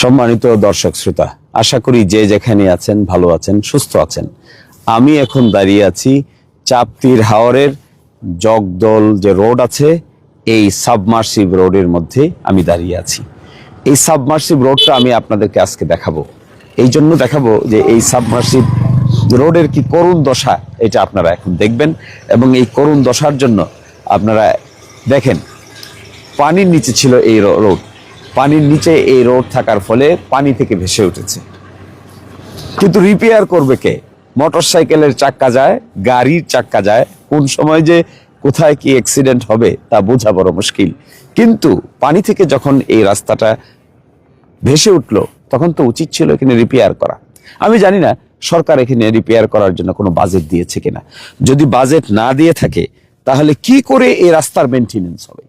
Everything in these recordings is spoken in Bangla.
সম্মানিত দর্শক শ্রোতা, আশা করি যে যেখানে আছেন ভালো আছেন, সুস্থ আছেন। আমি এখন দাঁড়িয়ে আছি চাপতির হাওরের জগদল যে রোড আছে, এই সাবমার্সিভ রোডের মধ্যে আমি দাঁড়িয়ে আছি। এই সাবমার্সিভ রোডটা আমি আপনাদেরকে আজকে দেখাবো। এই জন্য দেখাবো যে এই সাবমার্সিভ রোডের কি করুণ দশা, এটা আপনারা এখন দেখবেন। এবং এই করুণ দশার জন্য আপনারা দেখেন, পানির নিচে ছিল এই রোড, পানির নিচে এই রোড থাকার ফলে পানি থেকে ভেসে উঠেছে। কিন্তু রিপেয়ার করবে কে? মোটরসাইকেলের চাক্কা যায়, গাড়ির চাক্কা যায়, কোন সময় যে কোথায় কি অ্যাক্সিডেন্ট হবে তা বোঝা বড় মুশকিল। কিন্তু পানি থেকে যখন এই রাস্তাটা ভেসে উঠলো, তখন তো উচিত ছিল এখানে রিপেয়ার করা। আমি জানি না সরকার এখানে রিপেয়ার করার জন্য কোনো বাজেট দিয়েছে কিনা। যদি বাজেট না দিয়ে থাকে, তাহলে কি করে এই রাস্তার মেনটেনেন্স হবে?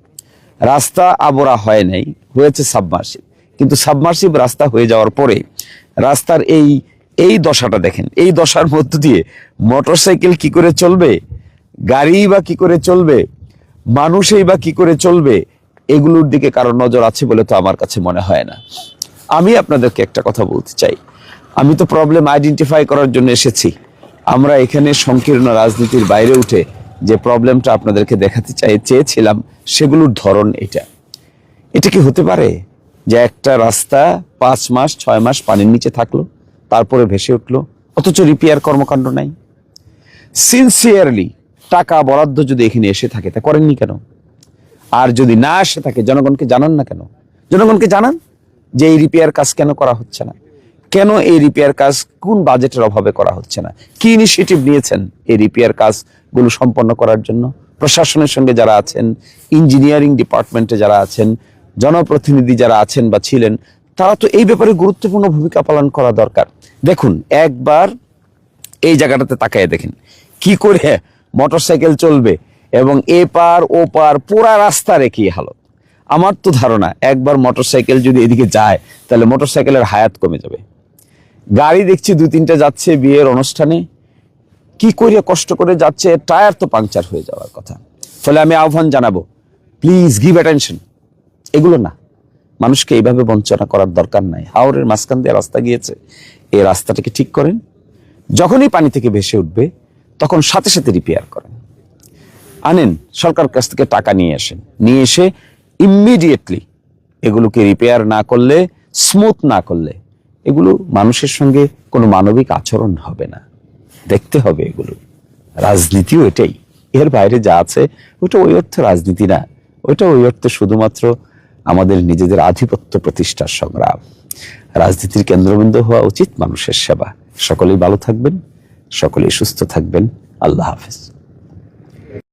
রাস্তা আবরা হয় নাই, হয়েছে সাবমার্সিভ। কিন্তু সাবমার্সিভ রাস্তা হয়ে যাওয়ার পরে রাস্তার এই দশাটা দেখেন। এই দশার মধ্য দিয়ে মোটরসাইকেল কি করে চলবে, গাড়ি বা কি করে চলবে, মানুষই বা কি করে চলবে, এগুলোর দিকে কারো নজর আছে বলে তো আমার কাছে মনে হয় না। আমি আপনাদেরকে একটা কথা বলতে চাই, আমি তো প্রবলেম আইডেন্টিফাই করার জন্য এসেছি। আমরা এখানে সংকীর্ণ রাজনীতির বাইরে উঠে যে প্রবলেমটা আপনাদেরকে দেখাতে চেয়েছিলাম, সেগুলোর ধরন এটা কি হতে পারে যে একটা রাস্তা 5 মাস 6 মাস পানির নিচে থাকলো, তারপরে ভেসে উঠলো, অথচ রিপেয়ার কর্মকাণ্ড নাই? সিনসিয়ারলি টাকা বরাদ্দ যদি এখানে এসে থাকে, তা করেননি কেন? আর যদি না এসে থাকে, জনগণকে জানান না কেন? জনগণকে জানান যে এই রিপেয়ার কাজ কেন করা হচ্ছে না, কেন এই রিপেয়ার কাজ কোন বাজেটের অভাবে করা হচ্ছে না, কি ইনিশিয়েটিভ নিয়েছেন এই রিপেয়ার কাজগুলো সম্পন্ন করার জন্য। প্রশাসনের সঙ্গে যারা আছেন, ইঞ্জিনিয়ারিং ডিপার্টমেন্টে যারা আছেন, জনপ্রতিনিধি যারা আছেন বা ছিলেন, তারা তো এই ব্যাপারে গুরুত্বপূর্ণ ভূমিকা পালন করা দরকার। দেখুন, একবার এই জায়গাটাতে তাকায় দেখেন কি করে মোটরসাইকেল চলবে, এবং এ পার ও পার পুরা রাস্তার একই হালত। আমার তো ধারণা, একবার মোটরসাইকেল যদি এদিকে যায়, তাহলে মোটরসাইকেলের হায়াত কমে যাবে। গাড়ি দেখছি 2-3টা যাচ্ছে বিয়ের অনুষ্ঠানে, কি করে কষ্ট করে যাচ্ছে, টায়ার তো পাংচার হয়ে যাওয়ার কথা। ফলে আমি আহ্বান জানাবো, প্লিজ গিভ অ্যাটেনশন। এগুলো না, মানুষকে এইভাবে বঞ্চনা করার দরকার নাই। হাওরের মাঝখান দিয়ে রাস্তা গিয়েছে, এই রাস্তাটাকে ঠিক করেন। যখনই পানি থেকে ভেসে উঠবে, তখন সাথে সাথে রিপেয়ার করেন। আনেন, সরকার কাছ থেকে টাকা নিয়ে আসেন, নিয়ে এসে ইমিডিয়েটলি এগুলোকে রিপেয়ার না করলে, স্মুথ না করলে, এগুলো মানুষের সঙ্গে কোনো মানবিক আচরণ হবে না। দেখতে হবে এগুলো। রাজনীতিও এটাই, এর বাইরে যা আছে ওটা ওই অর্থে রাজনীতি না, ওইটা ওই অর্থে শুধুমাত্র আমাদের নিজেদের আধিপত্য প্রতিষ্ঠার সংগ্রাম। রাজনীতির কেন্দ্রবিন্দু হওয়া উচিত মানুষের সেবা। সকলেই ভালো থাকবেন, সকলেই সুস্থ থাকবেন। আল্লাহ হাফেজ।